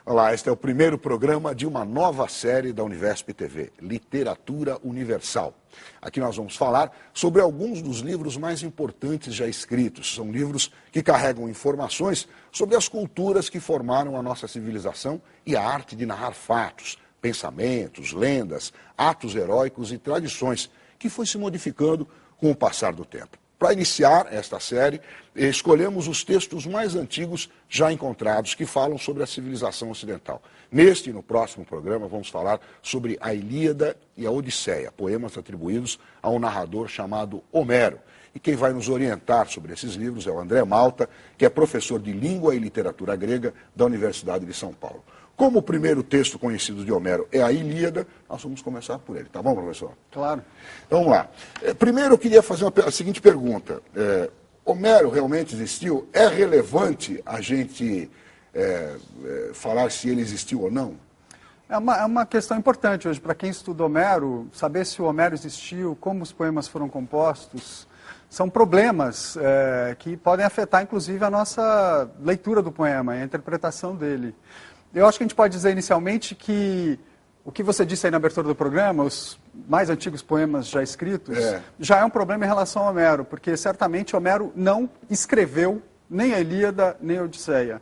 Olá, este é o primeiro programa de uma nova série da Univesp TV, Literatura Universal. Aqui nós vamos falar sobre alguns dos livros mais importantes já escritos. São livros que carregam informações sobre as culturas que formaram a nossa civilização e a arte de narrar fatos, pensamentos, lendas, atos heróicos e tradições, que foi se modificando com o passar do tempo. Para iniciar esta série, escolhemos os textos mais antigos já encontrados que falam sobre a civilização ocidental. Neste e no próximo programa vamos falar sobre a Ilíada e a Odisseia, poemas atribuídos a um narrador chamado Homero. E quem vai nos orientar sobre esses livros é o André Malta, que é professor de Língua e Literatura Grega da Universidade de São Paulo. Como o primeiro texto conhecido de Homero é a Ilíada, nós vamos começar por ele. Tá bom, professor? Claro. Então, vamos lá. Primeiro, eu queria fazer a seguinte pergunta. Homero realmente existiu? É relevante a gente falar se ele existiu ou não? É uma questão importante hoje para quem estuda Homero, saber se o Homero existiu, como os poemas foram compostos. São problemas que podem afetar, inclusive, a nossa leitura do poema e a interpretação dele. Eu acho que a gente pode dizer inicialmente que o que você disse aí na abertura do programa, os mais antigos poemas já escritos, já é um problema em relação a Homero, porque certamente Homero não escreveu nem a Ilíada nem a Odisseia.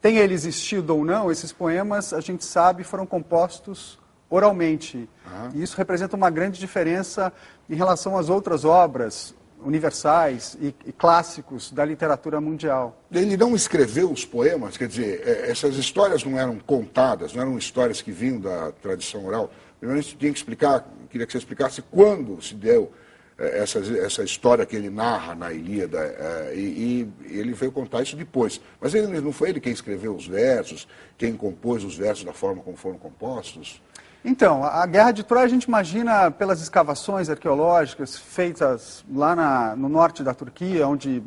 Tem ele existido ou não, esses poemas, a gente sabe, foram compostos oralmente. E isso representa uma grande diferença em relação às outras obras universais e clássicos da literatura mundial. Ele não escreveu os poemas, quer dizer, essas histórias não eram contadas, não eram histórias que vinham da tradição oral. Primeiro, a gente tinha que explicar, queria que você explicasse quando se deu essa história que ele narra na Ilíada, e ele veio contar isso depois. Mas ele, não foi ele quem escreveu os versos, quem compôs os versos da forma como foram compostos? Então, a Guerra de Troia a gente imagina pelas escavações arqueológicas feitas lá no norte da Turquia, onde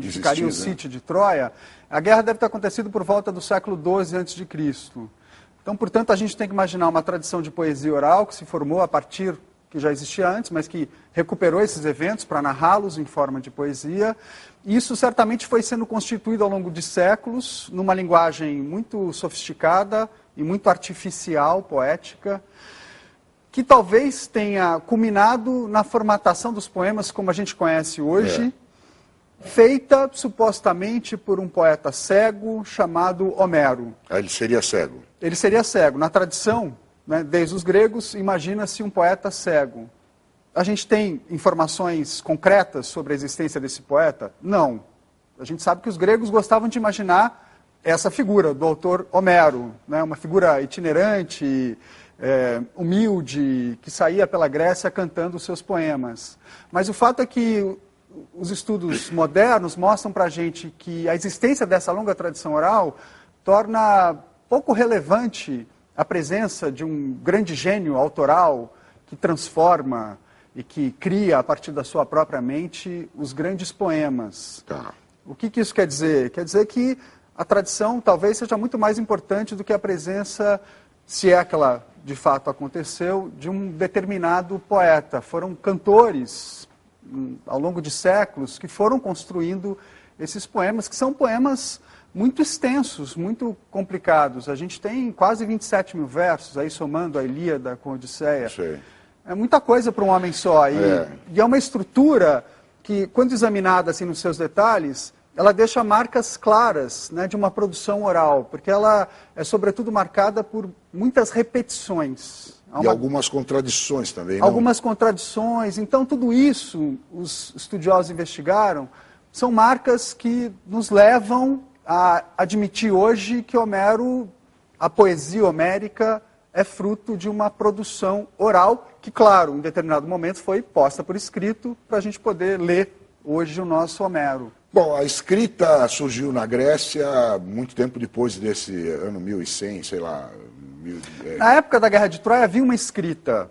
ficaria o sítio de Troia. A guerra deve ter acontecido por volta do século XII a.C. Então, portanto, a gente tem que imaginar uma tradição de poesia oral que se formou a partir, que já existia antes, mas que recuperou esses eventos para narrá-los em forma de poesia. Isso certamente foi sendo constituído ao longo de séculos, numa linguagem muito sofisticada e muito artificial, poética, que talvez tenha culminado na formatação dos poemas como a gente conhece hoje, feita supostamente por um poeta cego chamado Homero. Ele seria cego? Ele seria cego. Na tradição, né, desde os gregos, imagina-se um poeta cego. A gente tem informações concretas sobre a existência desse poeta? Não. A gente sabe que os gregos gostavam de imaginar essa figura do autor Homero, né, uma figura itinerante, humilde, que saía pela Grécia cantando os seus poemas. Mas o fato é que os estudos modernos mostram para a gente que a existência dessa longa tradição oral torna pouco relevante a presença de um grande gênio autoral que transforma e que cria, a partir da sua própria mente, os grandes poemas. Tá. O que isso quer dizer? Quer dizer que a tradição talvez seja muito mais importante do que a presença, se é que ela de fato aconteceu, de um determinado poeta. Foram cantores, ao longo de séculos, que foram construindo esses poemas, que são poemas muito extensos, muito complicados. A gente tem quase 27 mil versos, aí somando a Ilíada com a Odisseia. Sei. É muita coisa para um homem só. E é uma estrutura que, quando examinada assim, nos seus detalhes, ela deixa marcas claras, né, de uma produção oral, porque ela é sobretudo marcada por muitas repetições. E algumas contradições também, não? Algumas contradições. Então, tudo isso, os estudiosos investigaram, são marcas que nos levam a admitir hoje que Homero, a poesia homérica, é fruto de uma produção oral, que, claro, em determinado momento foi posta por escrito para a gente poder ler hoje o nosso Homero. Bom, a escrita surgiu na Grécia muito tempo depois desse ano 1100, sei lá. Na época da Guerra de Troia havia uma escrita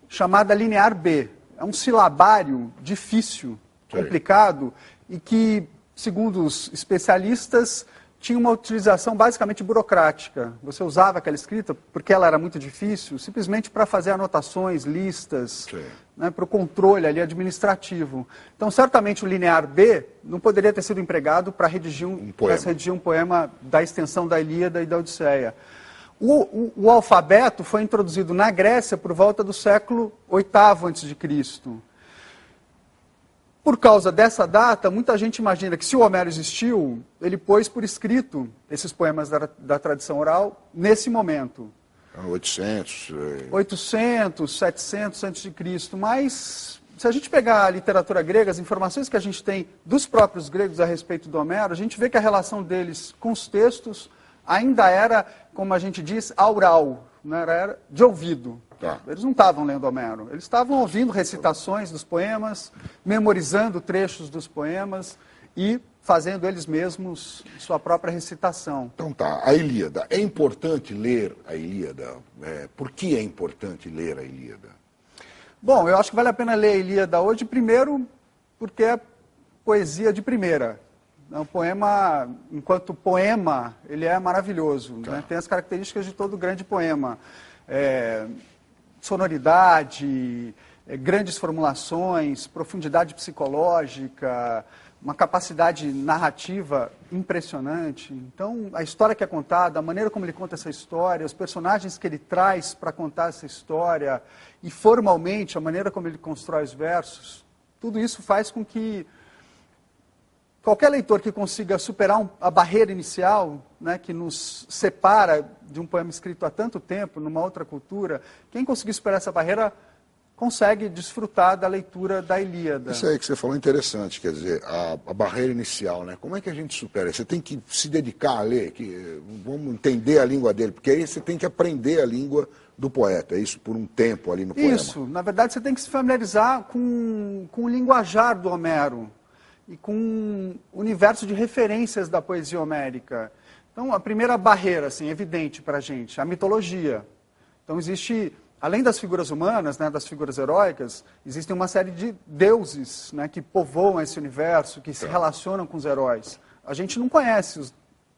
chamada Linear B. É um silabário difícil, complicado, e que, segundo os especialistas, tinha uma utilização basicamente burocrática. Você usava aquela escrita, porque ela era muito difícil, simplesmente para fazer anotações, listas, né, para o controle ali administrativo. Então, certamente o linear B não poderia ter sido empregado para redigir um poema da extensão da Ilíada e da Odisseia. O alfabeto foi introduzido na Grécia por volta do século VIII a.C. Por causa dessa data, muita gente imagina que se o Homero existiu, ele pôs por escrito esses poemas da tradição oral nesse momento. 800, 700 a.C. Mas, se a gente pegar a literatura grega, as informações que a gente tem dos próprios gregos a respeito do Homero, a gente vê que a relação deles com os textos ainda era, como a gente diz, aural, né? Era de ouvido. Eles não estavam lendo Homero, eles estavam ouvindo recitações dos poemas, memorizando trechos dos poemas e fazendo eles mesmos sua própria recitação. Então tá, a Ilíada. É importante ler a Ilíada? Por que é importante ler a Ilíada? Bom, eu acho que vale a pena ler a Ilíada hoje, primeiro porque é poesia de primeira. O poema, enquanto poema, ele é maravilhoso, né? Tem as características de todo grande poema. Sonoridade, grandes formulações, profundidade psicológica, uma capacidade narrativa impressionante. Então, a história que é contada, a maneira como ele conta essa história, os personagens que ele traz para contar essa história, e formalmente a maneira como ele constrói os versos, tudo isso faz com que qualquer leitor que consiga superar a barreira inicial, né, que nos separa de um poema escrito há tanto tempo, numa outra cultura, quem conseguir superar essa barreira consegue desfrutar da leitura da Ilíada. Isso aí que você falou é interessante, quer dizer, a barreira inicial, né? Como é que a gente supera? Você tem que se dedicar a ler, vamos entender a língua dele, porque aí você tem que aprender a língua do poeta, é isso por um tempo ali no poema. Isso, na verdade você tem que se familiarizar com o linguajar do Homero e com o universo de referências da poesia homérica. Então, a primeira barreira, assim, evidente para a gente, a mitologia. Então, existe, além das figuras humanas, né, das figuras heróicas, existem uma série de deuses, né, que povoam esse universo, que se relacionam com os heróis. A gente não conhece,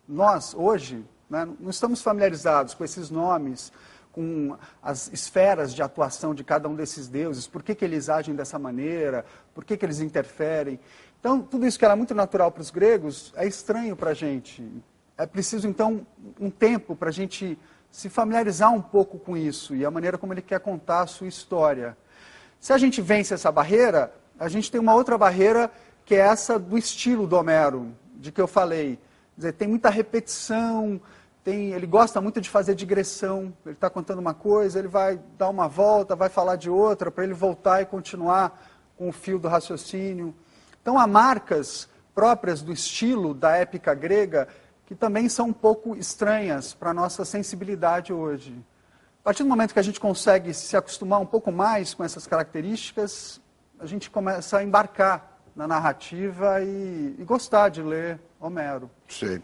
nós, hoje, né, não estamos familiarizados com esses nomes, com as esferas de atuação de cada um desses deuses, por que eles agem dessa maneira, por que eles interferem. Então, tudo isso que era muito natural para os gregos é estranho para a gente. É preciso, então, um tempo para a gente se familiarizar um pouco com isso e a maneira como ele quer contar a sua história. Se a gente vence essa barreira, a gente tem uma outra barreira que é essa do estilo do Homero, de que eu falei. Quer dizer, tem muita repetição, ele gosta muito de fazer digressão. Ele está contando uma coisa, ele vai dar uma volta, vai falar de outra, para ele voltar e continuar com o fio do raciocínio. Então, há marcas próprias do estilo da épica grega que também são um pouco estranhas para a nossa sensibilidade hoje. A partir do momento que a gente consegue se acostumar um pouco mais com essas características, a gente começa a embarcar na narrativa e gostar de ler Homero. Sei.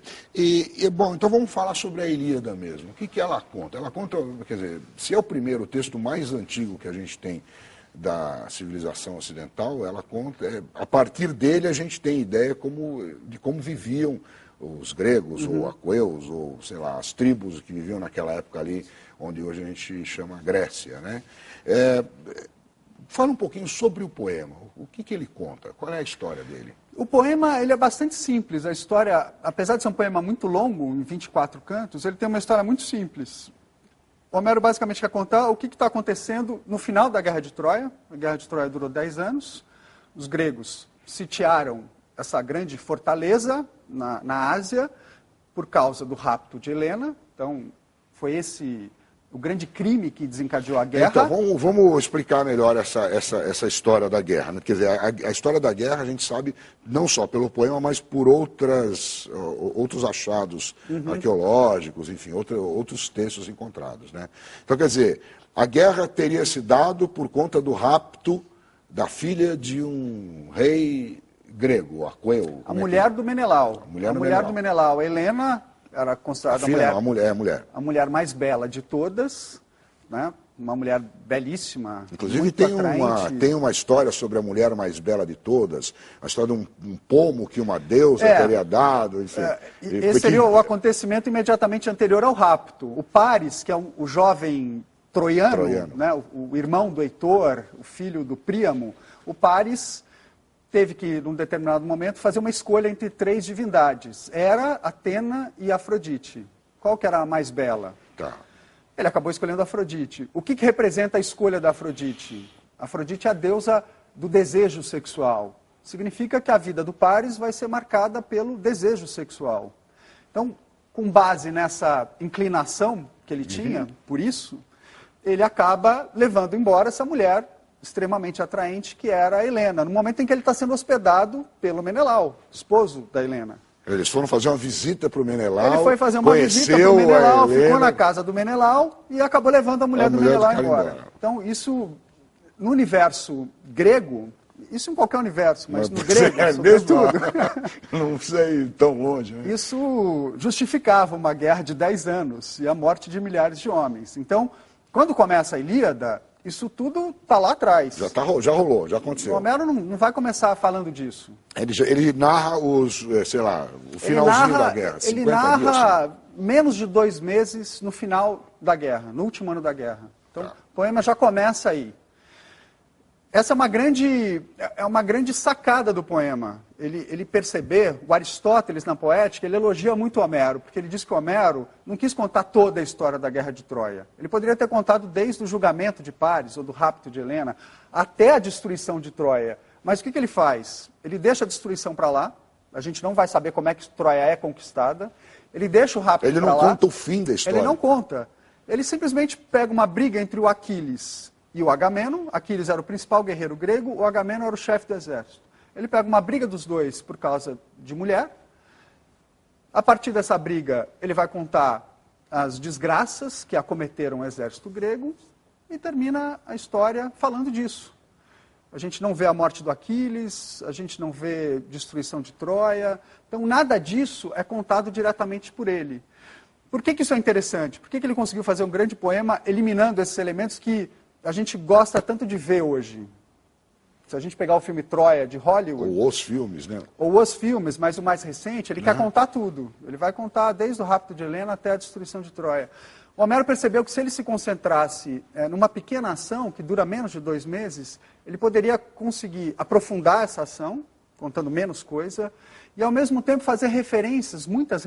Bom, então vamos falar sobre a Ilíada mesmo. O que ela conta? Ela conta, quer dizer, se é o primeiro texto mais antigo que a gente tem da civilização ocidental, ela conta, a partir dele a gente tem ideia de como viviam os gregos, ou aqueus, ou sei lá, as tribos que viviam naquela época ali, onde hoje a gente chama Grécia, né? Fala um pouquinho sobre o poema, o que ele conta, qual é a história dele? O poema ele é bastante simples, a história, apesar de ser um poema muito longo, em 24 cantos, ele tem uma história muito simples. Homero basicamente quer contar o que está acontecendo no final da Guerra de Troia. A Guerra de Troia durou 10 anos. Os gregos sitiaram essa grande fortaleza na Ásia por causa do rapto de Helena. Então, foi esse o grande crime que desencadeou a guerra. Então, vamos explicar melhor essa história da guerra, né? Quer dizer, a história da guerra a gente sabe não só pelo poema, mas por outros achados arqueológicos, enfim, outros textos encontrados, né? Então, quer dizer, a guerra teria se dado por conta do rapto da filha de um rei grego, aqueu. A mulher do Menelau. A mulher do Menelau, Helena, era considerada a mulher mais bela de todas, né? uma mulher belíssima. Inclusive tem uma história sobre a mulher mais bela de todas, a história de um pomo que uma deusa teria dado. Enfim. Esse seria o acontecimento imediatamente anterior ao rapto. O Paris, que é o jovem troiano. Né, o irmão do Heitor, o filho do Príamo, o Paris teve que, num determinado momento, fazer uma escolha entre 3 divindades. Hera, Atena e Afrodite. Qual que era a mais bela? Tá. Ele acabou escolhendo Afrodite. O que representa a escolha da Afrodite? Afrodite é a deusa do desejo sexual. Significa que a vida do Paris vai ser marcada pelo desejo sexual. Então, com base nessa inclinação que ele tinha, por isso, ele acaba levando embora essa mulher extremamente atraente, que era a Helena, no momento em que ele está sendo hospedado pelo Menelau, esposo da Helena. Eles foram fazer uma visita para o Menelau. Ele foi fazer uma visita para o Menelau, ficou na casa do Menelau e acabou levando a mulher do Menelau embora. Então, isso, no universo grego, isso em qualquer universo, mas no grego, sobretudo, não sei tão longe. Né? Isso justificava uma guerra de 10 anos e a morte de milhares de homens. Então, quando começa a Ilíada, isso tudo está lá atrás. Já rolou, já aconteceu. O Homero não vai começar falando disso. Ele narra o finalzinho da guerra. Ele narra menos de 2 meses no final da guerra, no último ano da guerra. Então, o poema já começa aí. Essa é uma grande sacada do poema. Ele perceber, o Aristóteles na Poética, ele elogia muito Homero, porque ele diz que Homero não quis contar toda a história da Guerra de Troia. Ele poderia ter contado desde o julgamento de Paris, ou do rapto de Helena, até a destruição de Troia. Mas o que ele faz? Ele deixa a destruição para lá, a gente não vai saber como é que Troia é conquistada, ele deixa o rapto para lá. Ele não conta o fim da história. Ele não conta. Ele simplesmente pega uma briga entre o Aquiles e o Agamemnon. Aquiles era o principal guerreiro grego, o Agamemnon era o chefe do exército. Ele pega uma briga dos dois por causa de mulher. A partir dessa briga, ele vai contar as desgraças que acometeram o exército grego e termina a história falando disso. A gente não vê a morte do Aquiles, a gente não vê destruição de Troia. Então, nada disso é contado diretamente por ele. Por que isso é interessante? Por que ele conseguiu fazer um grande poema eliminando esses elementos que a gente gosta tanto de ver hoje? Se a gente pegar o filme Troia, de Hollywood... Ou os filmes, né? Ou os filmes, mas o mais recente, ele quer contar tudo. Ele vai contar desde o rapto de Helena até a destruição de Troia. O Homero percebeu que se ele se concentrasse numa pequena ação, que dura menos de 2 meses, ele poderia conseguir aprofundar essa ação, contando menos coisa, e ao mesmo tempo fazer referências, muitas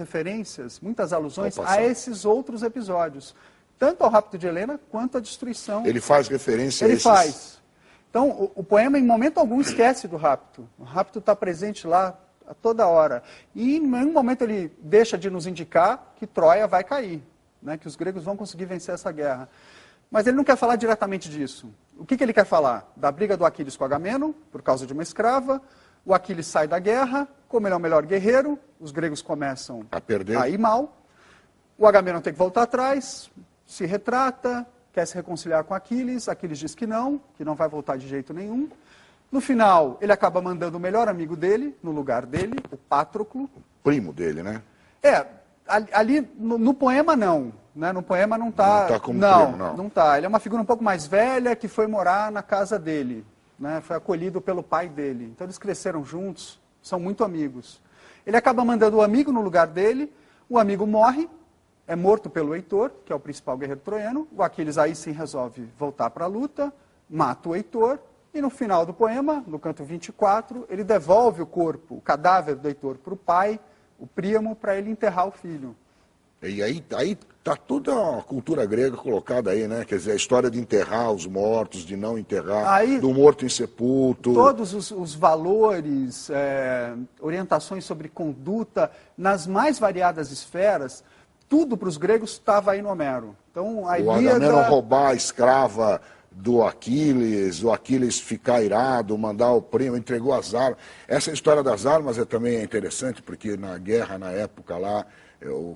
alusões a esses outros episódios. Tanto ao rapto de Helena, quanto à destruição. Ele faz referência a esses... Ele faz. Então, o poema, em momento algum, esquece do rapto. O rapto está presente lá a toda hora. E, em nenhum momento, ele deixa de nos indicar que Troia vai cair, né? Que os gregos vão conseguir vencer essa guerra. Mas ele não quer falar diretamente disso. O que ele quer falar? Da briga do Aquiles com Agamemnon, por causa de uma escrava. O Aquiles sai da guerra, como ele é o melhor guerreiro, os gregos começam a ir mal. O Agamemnon tem que voltar atrás, se retrata, quer se reconciliar com Aquiles diz que não vai voltar de jeito nenhum. No final, ele acaba mandando o melhor amigo dele, no lugar dele, o Patroclo. O primo dele, né? Ali no poema não, né? No poema não está... Não está como primo, não. Não está. Ele é uma figura um pouco mais velha que foi morar na casa dele, né? Foi acolhido pelo pai dele. Então eles cresceram juntos, são muito amigos. Ele acaba mandando o amigo no lugar dele, o amigo morre, é morto pelo Heitor, que é o principal guerreiro troiano. O Aquiles aí sim resolve voltar para a luta, mata o Heitor, e no final do poema, no canto 24, ele devolve o corpo, o cadáver do Heitor para o pai, o Príamo, para ele enterrar o filho. E aí está toda a cultura grega colocada aí, né? Quer dizer, a história de enterrar os mortos, de não enterrar, aí, do morto insepulto. Todos os valores, orientações sobre conduta, nas mais variadas esferas, tudo para os gregos estava aí no Homero. Então, a Ilíada... O Agamemnon roubar a escrava do Aquiles, o Aquiles ficar irado, mandar o primo, entregou as armas. Essa história das armas também é interessante, porque na guerra, na época lá,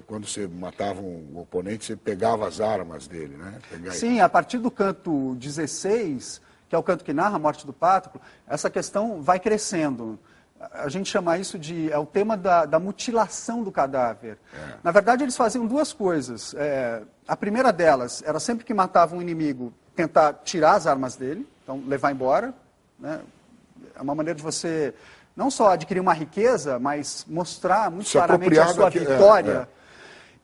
quando você matava um oponente, você pegava as armas dele, né? Sim, a partir do canto 16, que é o canto que narra a morte do Patroclo, essa questão vai crescendo. A gente chama isso de... é o tema da mutilação do cadáver. Na verdade, eles faziam 2 coisas. A primeira delas era sempre que matavam um inimigo, tentar tirar as armas dele, então levar embora, né? É uma maneira de você não só adquirir uma riqueza, mas mostrar muito claramente a sua vitória.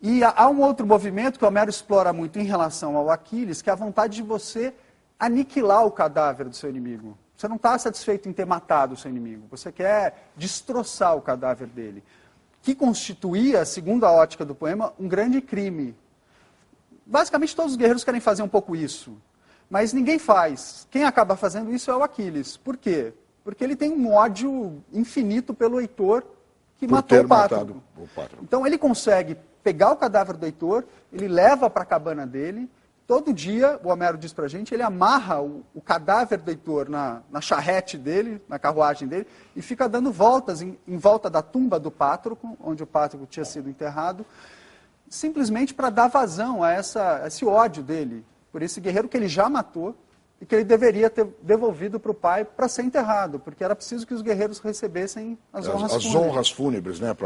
E há um outro movimento que o Homero explora muito em relação ao Aquiles, que é a vontade de você aniquilar o cadáver do seu inimigo. Você não está satisfeito em ter matado o seu inimigo, você quer destroçar o cadáver dele, que constituía, segundo a ótica do poema, um grande crime. Basicamente todos os guerreiros querem fazer um pouco isso, mas ninguém faz. Quem acaba fazendo isso é o Aquiles. Por quê? Porque ele tem um ódio infinito pelo Heitor, que matou o Pátroclo. Então ele consegue pegar o cadáver do Heitor, ele leva para a cabana dele. Todo dia, o Homero diz para a gente, ele amarra o cadáver do Heitor na charrete dele, na carruagem dele, e fica dando voltas em volta da tumba do Pátroclo, onde o Pátroclo tinha sido enterrado, simplesmente para dar vazão a esse ódio dele, por esse guerreiro que ele já matou e que ele deveria ter devolvido para o pai para ser enterrado, porque era preciso que os guerreiros recebessem as honras fúnebres. As honras fúnebres, né?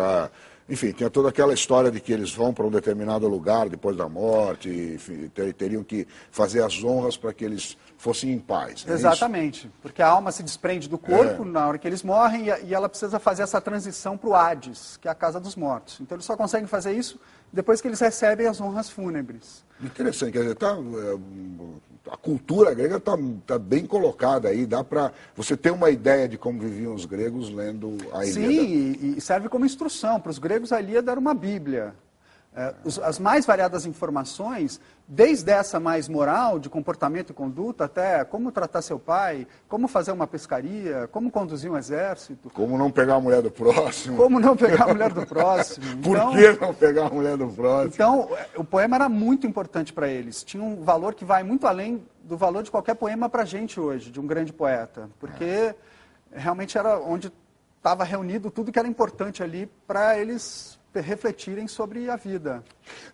Enfim, tinha toda aquela história de que eles vão para um determinado lugar depois da morte, enfim, teriam que fazer as honras para que eles fossem em paz. Exatamente, porque a alma se desprende do corpo na hora que eles morrem e ela precisa fazer essa transição para o Hades, que é a casa dos mortos. Então eles só conseguem fazer isso depois que eles recebem as honras fúnebres. Interessante, quer dizer, a cultura grega está bem colocada aí, dá para você ter uma ideia de como viviam os gregos lendo a Ilíada. Sim, e serve como instrução. Para os gregos, a Ilíada era uma bíblia. As mais variadas informações, desde essa mais moral, de comportamento e conduta, até como tratar seu pai, como fazer uma pescaria, como conduzir um exército. Como não pegar a mulher do próximo. Como não pegar a mulher do próximo. Por que não pegar a mulher do próximo? Então, o poema era muito importante para eles. Tinha um valor que vai muito além do valor de qualquer poema para a gente hoje, de um grande poeta. Porque realmente era onde estava reunido tudo que era importante ali para eles refletirem sobre a vida.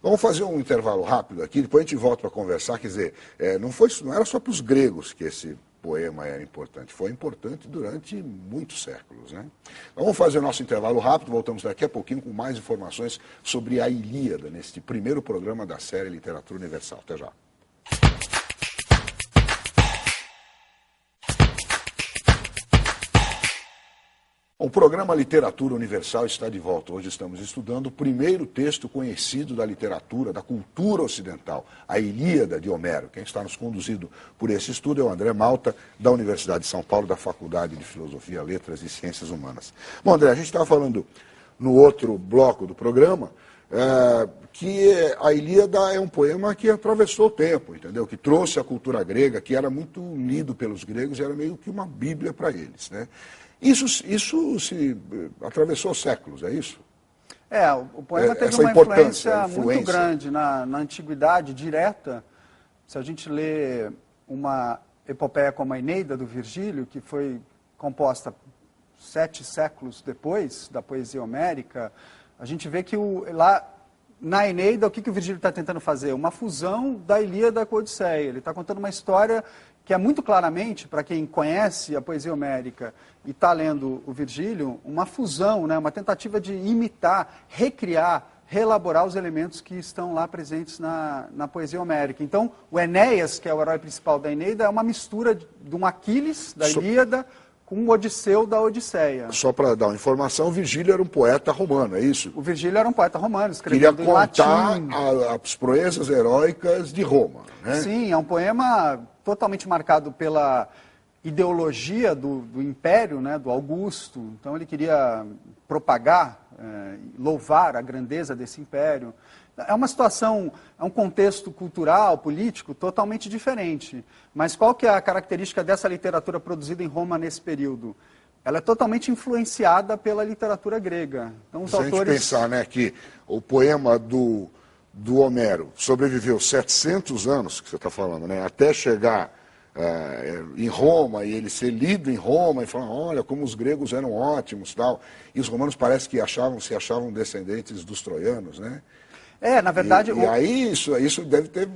Vamos fazer um intervalo rápido aqui, depois a gente volta para conversar. Quer dizer, não era só para os gregos que esse poema era importante, foi importante durante muitos séculos, né? Vamos fazer o nosso intervalo rápido, voltamos daqui a pouquinho com mais informações sobre a Ilíada, neste primeiro programa da série Literatura Universal. Até já. O programa Literatura Universal está de volta. Hoje estamos estudando o primeiro texto conhecido da literatura, da cultura ocidental, a Ilíada de Homero. Quem está nos conduzindo por esse estudo é o André Malta, da Universidade de São Paulo, da Faculdade de Filosofia, Letras e Ciências Humanas. Bom, André, a gente estava falando no outro bloco do programa que a Ilíada é um poema que atravessou o tempo, entendeu? Que trouxe a cultura grega, que era muito lido pelos gregos e era meio que uma bíblia para eles, né? Isso se atravessou séculos, é isso? O poema teve uma influência muito grande na antiguidade, direta. Se a gente lê uma epopeia como a Eneida, do Virgílio, que foi composta 7 séculos depois da poesia homérica, a gente vê que lá na Eneida, o que o Virgílio está tentando fazer? Uma fusão da Ilíada com a Odisseia. Ele está contando uma história que é muito claramente, para quem conhece a poesia homérica e está lendo o Virgílio, uma fusão, né? Uma tentativa de imitar, recriar, reelaborar os elementos que estão lá presentes na poesia homérica. Então, o Enéas, que é o herói principal da Eneida, é uma mistura de um Aquiles, da Ilíada, com um Odisseu da Odisseia. Só para dar uma informação, o Virgílio era um poeta romano, é isso? O Virgílio era um poeta romano, escrevendo em latim. Queria contar as proezas heróicas de Roma, né? Sim, é um poema totalmente marcado pela ideologia do Império, né, do Augusto. Então ele queria propagar, louvar a grandeza desse Império. É uma situação, é um contexto cultural, político totalmente diferente. Mas qual que é a característica dessa literatura produzida em Roma nesse período? Ela é totalmente influenciada pela literatura grega. Então, os autores... Se a gente pensar, né, que o poema do Homero sobreviveu 700 anos, que você está falando, né, até chegar em Roma, e ele ser lido em Roma, e falar, olha, como os gregos eram ótimos, tal. E os romanos parece que se achavam descendentes dos troianos, né? Na verdade... E aí isso deve ter...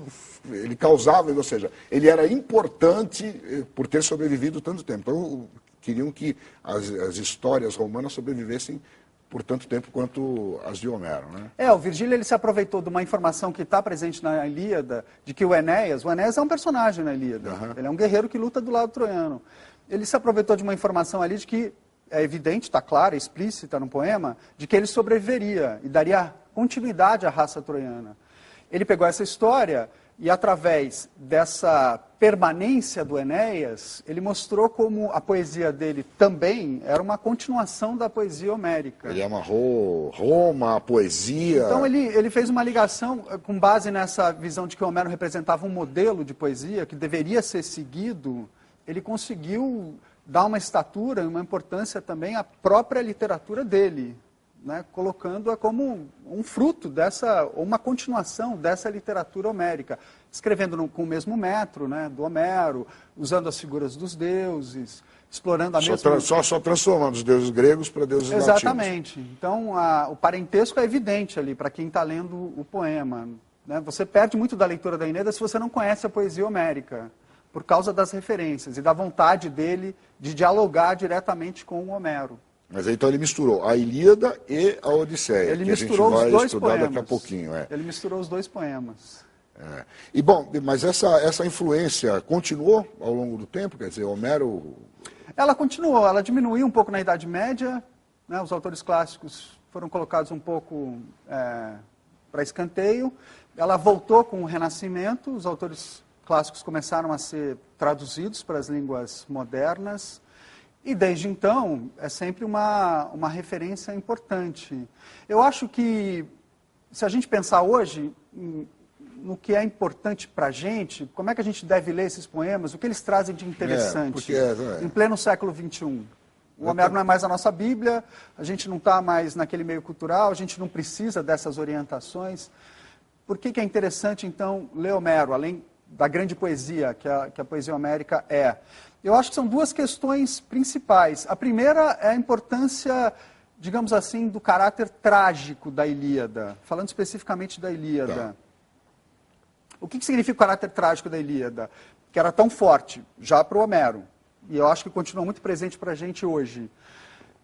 Ele causava, ou seja, ele era importante por ter sobrevivido tanto tempo. Então, queriam que as histórias romanas sobrevivessem por tanto tempo quanto as de Homero, né? O Virgílio ele se aproveitou de uma informação que está presente na Ilíada, de que o Enéas é um personagem na Ilíada, ele é um guerreiro que luta do lado troiano. Ele se aproveitou de uma informação ali de que, é evidente, está clara, explícita no poema, de que ele sobreviveria e daria continuidade à raça troiana. Ele pegou essa história e, através dessa permanência do Enéas, ele mostrou como a poesia dele também era uma continuação da poesia homérica. Ele amarrou Roma, a poesia... Então ele fez uma ligação com base nessa visão de que Homero representava um modelo de poesia que deveria ser seguido. Ele conseguiu dar uma estatura e uma importância também à própria literatura dele, né, colocando-a como um fruto ou uma continuação dessa literatura homérica, escrevendo com o mesmo metro, né, do Homero, usando as figuras dos deuses, explorando a mesma... Só transformando os deuses gregos para deuses latinos. Exatamente. Então, o parentesco é evidente ali para quem está lendo o poema, né? Você perde muito da leitura da Eneida se você não conhece a poesia homérica, por causa das referências e da vontade dele de dialogar diretamente com o Homero. Mas aí, então ele misturou a Ilíada e a Odisseia, ele que misturou a gente vai os dois estudar poemas. daqui a pouquinho. Ele misturou os dois poemas. E bom, mas essa influência continuou ao longo do tempo? Quer dizer, Homero... Ela continuou, ela diminuiu um pouco na Idade Média, né, os autores clássicos foram colocados um pouco para escanteio, ela voltou com o Renascimento, os autores clássicos começaram a ser traduzidos para as línguas modernas, e desde então é sempre uma referência importante. Eu acho que, se a gente pensar hoje no que é importante para a gente, como é que a gente deve ler esses poemas, o que eles trazem de interessante em pleno século XXI. O Homero não é mais a nossa Bíblia, a gente não está mais naquele meio cultural, a gente não precisa dessas orientações. Por que é interessante, então, ler Homero, além da grande poesia que a poesia homérica é? Eu acho que são duas questões principais. A primeira é a importância, digamos assim, do caráter trágico da Ilíada, falando especificamente da Ilíada. Tá. O que significa o caráter trágico da Ilíada? Que era tão forte, já para o Homero, e eu acho que continua muito presente para a gente hoje.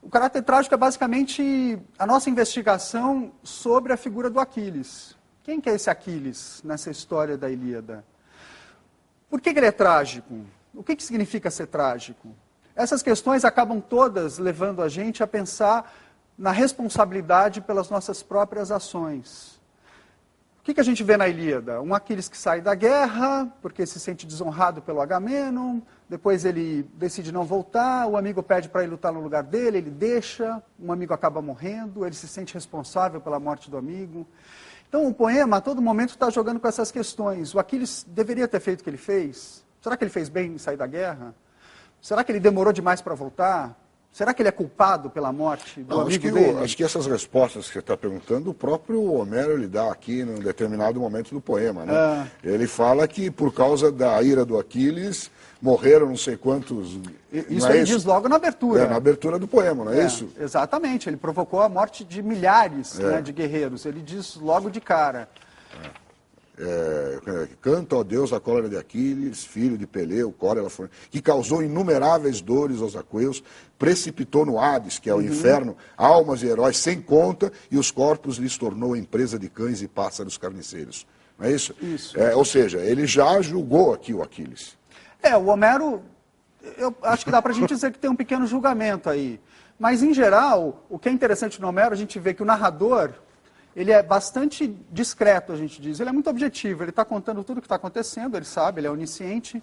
O caráter trágico é basicamente a nossa investigação sobre a figura do Aquiles. Quem que é esse Aquiles nessa história da Ilíada? Por que ele é trágico? O que significa ser trágico? Essas questões acabam todas levando a gente a pensar na responsabilidade pelas nossas próprias ações. O que a gente vê na Ilíada? Um Aquiles que sai da guerra, porque se sente desonrado pelo Agamenon, depois ele decide não voltar, o amigo pede para ele lutar no lugar dele, ele deixa, um amigo acaba morrendo, ele se sente responsável pela morte do amigo. Então, o poema, a todo momento, está jogando com essas questões. O Aquiles deveria ter feito o que ele fez? Será que ele fez bem em sair da guerra? Será que ele demorou demais para voltar? Será que ele é culpado pela morte do amigo dele? Acho que essas respostas que você está perguntando, o próprio Homero lhe dá aqui num determinado momento do poema, né? Ele fala que por causa da ira do Aquiles morreram não sei quantos... Isso ele diz logo na abertura. Na abertura do poema, não é isso? Exatamente, ele provocou a morte de milhares de guerreiros, ele diz logo de cara. Canta, ó Deus, a cólera de Aquiles, filho de Peleu, Cólera, que causou inumeráveis dores aos aqueus, precipitou no Hades, que é o inferno, almas e heróis sem conta, e os corpos lhes tornou empresa de cães e pássaros carniceiros. Não é isso? Isso. Ou seja, ele já julgou aqui o Aquiles. O Homero, eu acho que dá para a gente dizer que tem um pequeno julgamento aí. Mas, em geral, o que é interessante no Homero, a gente vê que o narrador, ele é bastante discreto, a gente diz. Ele é muito objetivo, ele está contando tudo o que está acontecendo, ele sabe, ele é onisciente.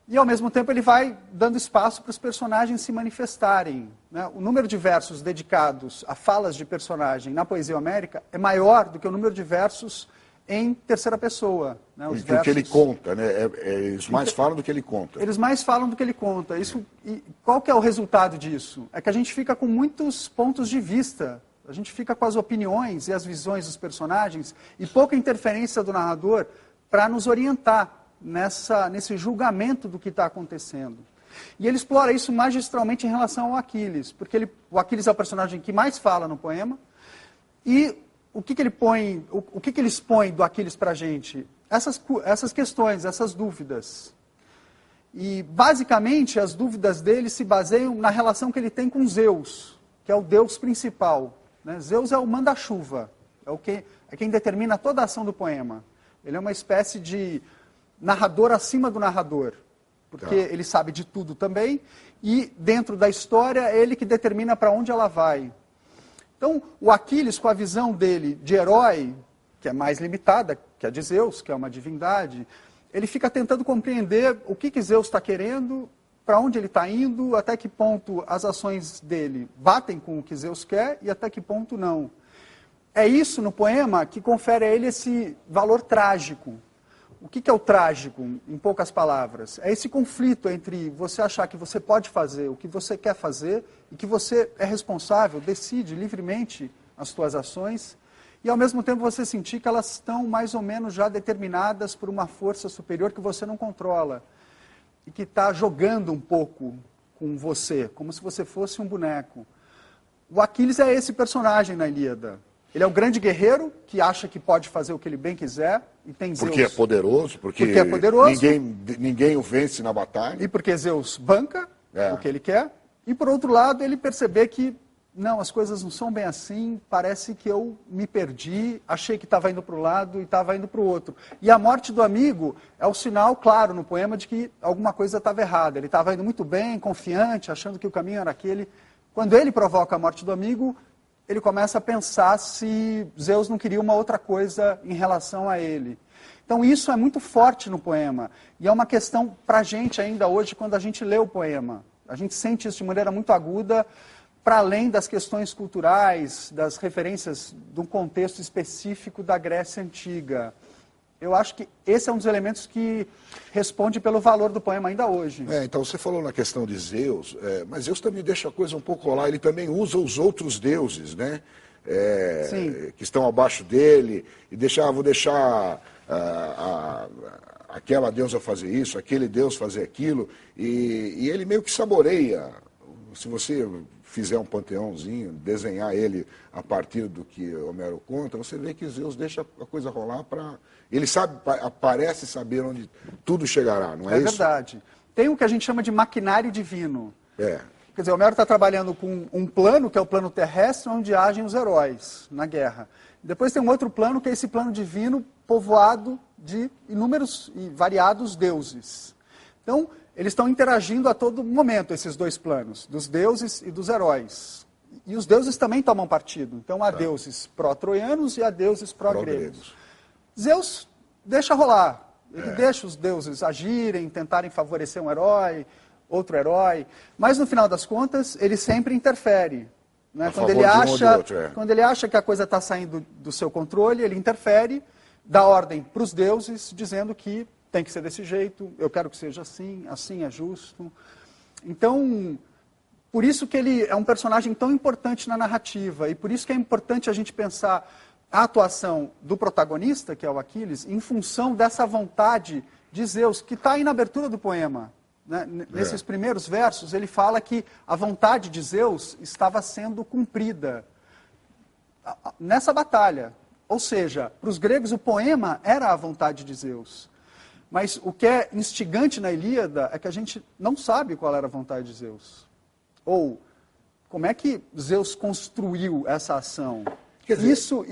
E, ao mesmo tempo, ele vai dando espaço para os personagens se manifestarem, né? O número de versos dedicados a falas de personagem na poesia homérica é maior do que o número de versos em terceira pessoa. Né? Os versos... que ele conta, né? Eles mais falam do que ele conta. Eles mais falam do que ele conta. E qual que é o resultado disso? É que a gente fica com muitos pontos de vista. A gente fica com as opiniões e as visões dos personagens e pouca interferência do narrador para nos orientar nesse julgamento do que está acontecendo. E ele explora isso magistralmente em relação ao Aquiles, porque o Aquiles é o personagem que mais fala no poema. E o que ele expõe do Aquiles para a gente? Essas questões, essas dúvidas. E, basicamente, as dúvidas dele se baseiam na relação que ele tem com Zeus. que é o deus principal, né? Zeus é o manda-chuva, é quem determina toda a ação do poema. Ele é uma espécie de narrador acima do narrador, porque ele sabe de tudo também, e dentro da história é ele que determina para onde ela vai. Então, o Aquiles, com a visão dele de herói, que é mais limitada que a de Zeus, que é uma divindade, ele fica tentando compreender o que Zeus está querendo, para onde ele está indo, até que ponto as ações dele batem com o que Zeus quer e até que ponto não. É isso no poema que confere a ele esse valor trágico. O que é o trágico, em poucas palavras? É esse conflito entre você achar que você pode fazer o que você quer fazer e que você é responsável, decide livremente as suas ações, e ao mesmo tempo você sentir que elas estão mais ou menos já determinadas por uma força superior que você não controla e que está jogando um pouco com você, como se você fosse um boneco. O Aquiles é esse personagem na Ilíada. Ele é o grande guerreiro que acha que pode fazer o que ele bem quiser e tem Zeus. Porque é poderoso, porque é poderoso, ninguém o vence na batalha. E porque Zeus banca o que ele quer. E por outro lado, ele perceber que não, as coisas não são bem assim, parece que eu me perdi, achei que estava indo para um lado e estava indo para o outro. E a morte do amigo é o sinal claro no poema de que alguma coisa estava errada. Ele estava indo muito bem, confiante, achando que o caminho era aquele. Quando ele provoca a morte do amigo, ele começa a pensar se Zeus não queria uma outra coisa em relação a ele. Então isso é muito forte no poema. E é uma questão para a gente ainda hoje, quando a gente lê o poema. A gente sente isso de maneira muito aguda, para além das questões culturais, das referências de um contexto específico da Grécia Antiga. Eu acho que esse é um dos elementos que responde pelo valor do poema ainda hoje. Então você falou na questão de Zeus, mas Zeus também deixa a coisa um pouco lá, ele também usa os outros deuses, né? Que estão abaixo dele, e vou deixar aquela deusa fazer isso, aquele deus fazer aquilo, e ele meio que saboreia. Se você fizer um panteãozinho, desenhar ele a partir do que Homero conta, você vê que Zeus deixa a coisa rolar para... Ele parece saber onde tudo chegará, não é isso? É verdade. Tem o que a gente chama de maquinário divino. Quer dizer, Homero está trabalhando com um plano, que é o plano terrestre, onde agem os heróis na guerra. Depois tem um outro plano, que é esse plano divino povoado de inúmeros e variados deuses. Então, eles estão interagindo a todo momento, esses dois planos, dos deuses e dos heróis. E os deuses também tomam partido. Então, há deuses pró-troianos e há deuses pró-gregos. Zeus deixa rolar. Ele deixa os deuses agirem, tentarem favorecer um herói, outro herói. Mas, no final das contas, ele sempre interfere. Né? Quando ele acha que a coisa está saindo do seu controle, ele interfere, dá ordem para os deuses, dizendo que tem que ser desse jeito, eu quero que seja assim, assim é justo. Então, por isso que ele é um personagem tão importante na narrativa, e por isso que é importante a gente pensar a atuação do protagonista, que é o Aquiles, em função dessa vontade de Zeus, que está aí na abertura do poema. Né? Nesses primeiros versos, ele fala que a vontade de Zeus estava sendo cumprida nessa batalha. Ou seja, para os gregos o poema era a vontade de Zeus. Mas o que é instigante na Ilíada é que a gente não sabe qual era a vontade de Zeus. Ou como é que Zeus construiu essa ação. Isso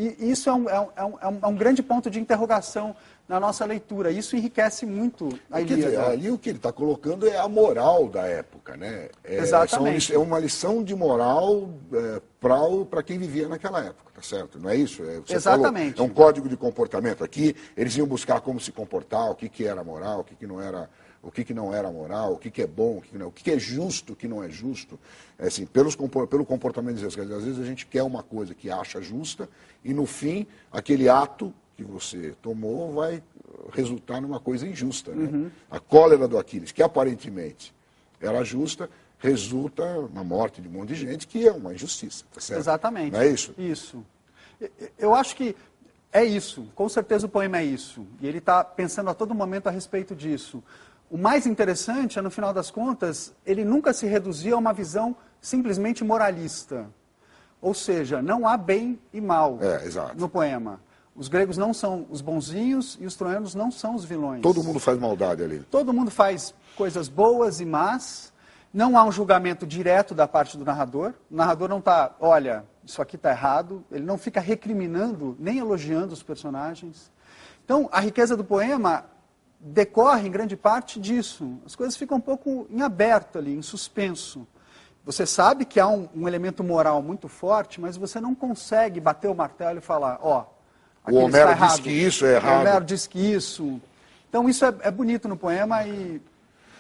é um grande ponto de interrogação na nossa leitura. Isso enriquece muito a Ilíada. Ali o que ele está colocando é a moral da época, né? Exatamente. É uma lição de moral para quem vivia naquela época, tá certo? Não é isso? Exatamente. É um código de comportamento. Aqui eles iam buscar como se comportar, o que era moral, o que não era, o que não era moral, o que é bom, o que é justo, o que não é justo. Assim, pelo comportamento de Zeus. Às vezes a gente quer uma coisa que acha justa e no fim aquele ato que você tomou vai resultar numa coisa injusta. Né? A cólera do Aquiles, que aparentemente era justa, resulta na morte de um monte de gente, que é uma injustiça. Tá certo? Exatamente. Não é isso? Isso. Eu acho que é isso. Com certeza o poema é isso. E ele está pensando a todo momento a respeito disso. O mais interessante é, no final das contas, ele nunca se reduzia a uma visão simplesmente moralista. Ou seja, não há bem e mal no poema. Os gregos não são os bonzinhos e os troianos não são os vilões. Todo mundo faz maldade ali. Todo mundo faz coisas boas e más. Não há um julgamento direto da parte do narrador. O narrador não está, olha, isso aqui está errado. Ele não fica recriminando, nem elogiando os personagens. Então, a riqueza do poema decorre, em grande parte, disso. As coisas ficam um pouco em aberto ali, em suspenso. Você sabe que há um elemento moral muito forte, mas você não consegue bater o martelo e falar, ó, o Homero diz que isso é errado. O Homero diz que isso. Então, isso é bonito no poema e...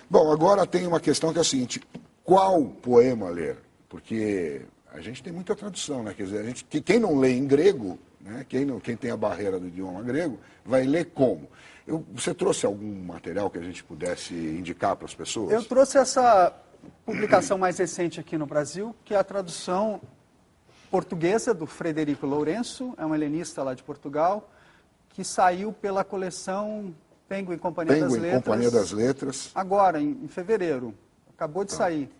Bom, agora tem uma questão que é a seguinte, qual poema ler? Porque a gente tem muita tradução, né? Quer dizer, quem não lê em grego, né? Quem tem a barreira do idioma grego, vai ler como? Você trouxe algum material que a gente pudesse indicar para as pessoas? Eu trouxe essa publicação mais recente aqui no Brasil, que é a tradução portuguesa do Frederico Lourenço, é um helenista lá de Portugal, que saiu pela coleção Penguin Companhia das Letras. Companhia das Letras. Agora, em fevereiro. Acabou de sair.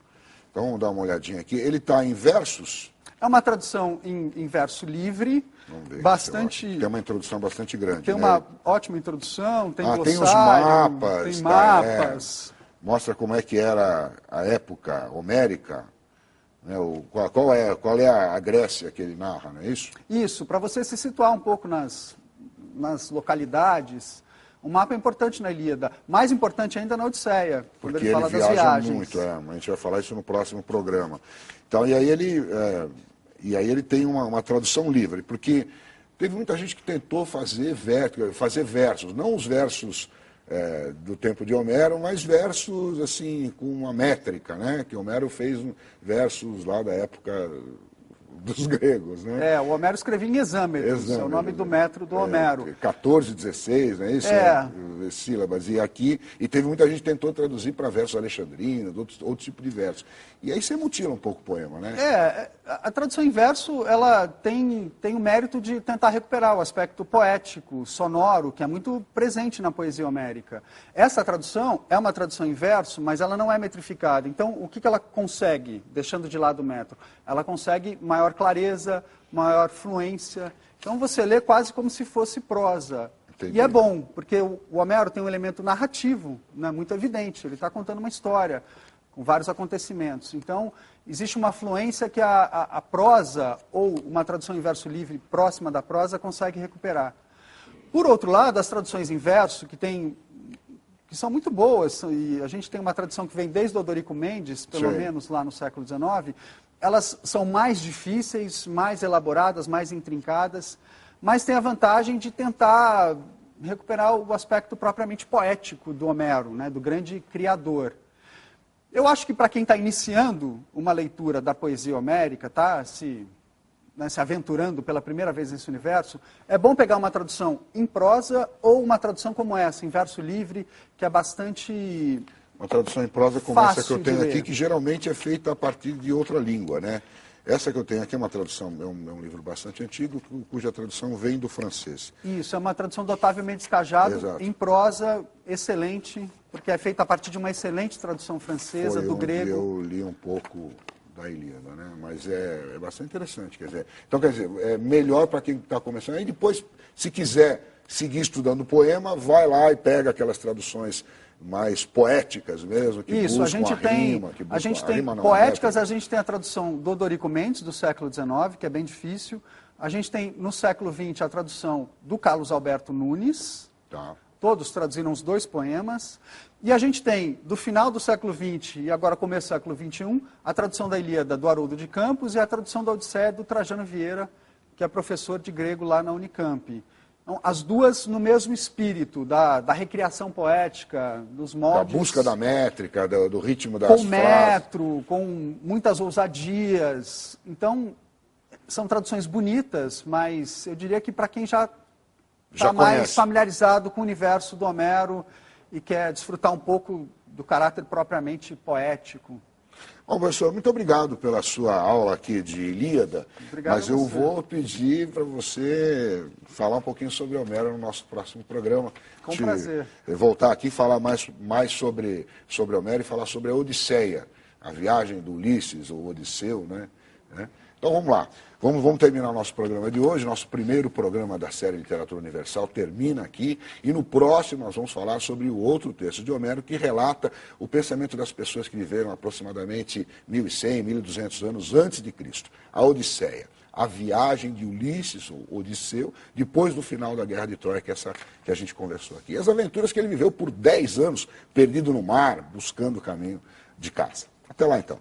Então, vamos dar uma olhadinha aqui. Ele está em versos? É uma tradução em verso livre. Vamos ver, bastante... Tem uma introdução bastante grande. Tem uma ótima introdução, tem glossário, tem os mapas. Tem mapas. Mostra como é que era a época homérica. Né, qual é a Grécia que ele narra, não é isso? Isso, para você se situar um pouco nas localidades. O mapa é importante na Ilíada, mais importante ainda na Odisseia, quando porque ele fala ele das viagens. Muito, a gente vai falar isso no próximo programa. Então, e aí ele tem uma tradução livre, porque teve muita gente que tentou fazer versos, não os versos do tempo de Homero, mas versos assim com uma métrica, né? Que Homero fez versos lá da época dos gregos, né? O Homero escrevia em hexâmetros, é o nome do metro do Homero. 14, 16, não é isso? Sílabas. E teve muita gente que tentou traduzir para versos alexandrinos, outro tipo de versos. E aí você mutila um pouco o poema, né? A tradução em verso, ela tem o mérito de tentar recuperar o aspecto poético, sonoro, que é muito presente na poesia homérica. Essa tradução é uma tradução em verso, mas ela não é metrificada. Então, o que ela consegue, deixando de lado o metro? Ela consegue maior clareza, maior fluência. Então, você lê quase como se fosse prosa. Entendi. E é bom, porque o Homero tem um elemento narrativo, né, muito evidente. Ele está contando uma história com vários acontecimentos. Então, existe uma fluência que a prosa, ou uma tradução em verso livre próxima da prosa, consegue recuperar. Por outro lado, as traduções em verso, que são muito boas, e a gente tem uma tradução que vem desde Odorico Mendes, pelo menos lá no século XIX, elas são mais difíceis, mais elaboradas, mais intrincadas, mas tem a vantagem de tentar recuperar o aspecto propriamente poético do Homero, né, do grande criador. Eu acho que para quem está iniciando uma leitura da poesia homérica, tá, se aventurando pela primeira vez nesse universo, é bom pegar uma tradução em prosa ou uma tradução como essa, em verso livre, que é bastante... Uma tradução em prosa como essa que eu tenho aqui, que geralmente é feita a partir de outra língua, né? Essa que eu tenho aqui é uma tradução, é um livro bastante antigo, cuja tradução vem do francês. Isso, é uma tradução do Otávio Mendes Cajado, exato, em prosa, excelente, porque é feita a partir de uma excelente tradução francesa, do grego. Eu li um pouco da Ilíada, né? Mas é bastante interessante, quer dizer. Então, quer dizer, é melhor para quem está começando. Aí depois, se quiser seguir estudando o poema, vai lá e pega aquelas traduções mais poéticas mesmo, que isso, buscam a rima. A gente tem poéticas, a gente tem a tradução do Odorico Mendes, do século XIX, que é bem difícil. A gente tem, no século XX, a tradução do Carlos Alberto Nunes. Tá. Todos traduziram os 2 poemas. E a gente tem, do final do século XX e agora começo do século XXI, a tradução da Ilíada do Haroldo de Campos e a tradução da Odisseia do Trajano Vieira, que é professor de grego lá na Unicamp. Então, as duas no mesmo espírito, da recriação poética, dos moldes. Da busca da métrica, do ritmo das frases. Com metro, com muitas ousadias. Então, são traduções bonitas, mas eu diria que para quem já está mais familiarizado com o universo do Homero e quer desfrutar um pouco do caráter propriamente poético. Bom, professor, muito obrigado pela sua aula aqui de Ilíada, obrigado mas eu vou pedir para você falar um pouquinho sobre Homero no nosso próximo programa. Com prazer. Voltar aqui e falar mais sobre Homero e falar sobre a Odisseia, a viagem do Ulisses, ou Odisseu, né? Então vamos lá, vamos terminar o nosso programa de hoje. Nosso primeiro programa da série Literatura Universal termina aqui, e no próximo nós vamos falar sobre o outro texto de Homero que relata o pensamento das pessoas que viveram aproximadamente 1100, 1200 anos antes de Cristo, a Odisseia. A viagem de Ulisses, ou Odisseu, depois do final da Guerra de Troia, que é essa que a gente conversou aqui. As aventuras que ele viveu por 10 anos, perdido no mar, buscando o caminho de casa. Até lá, então.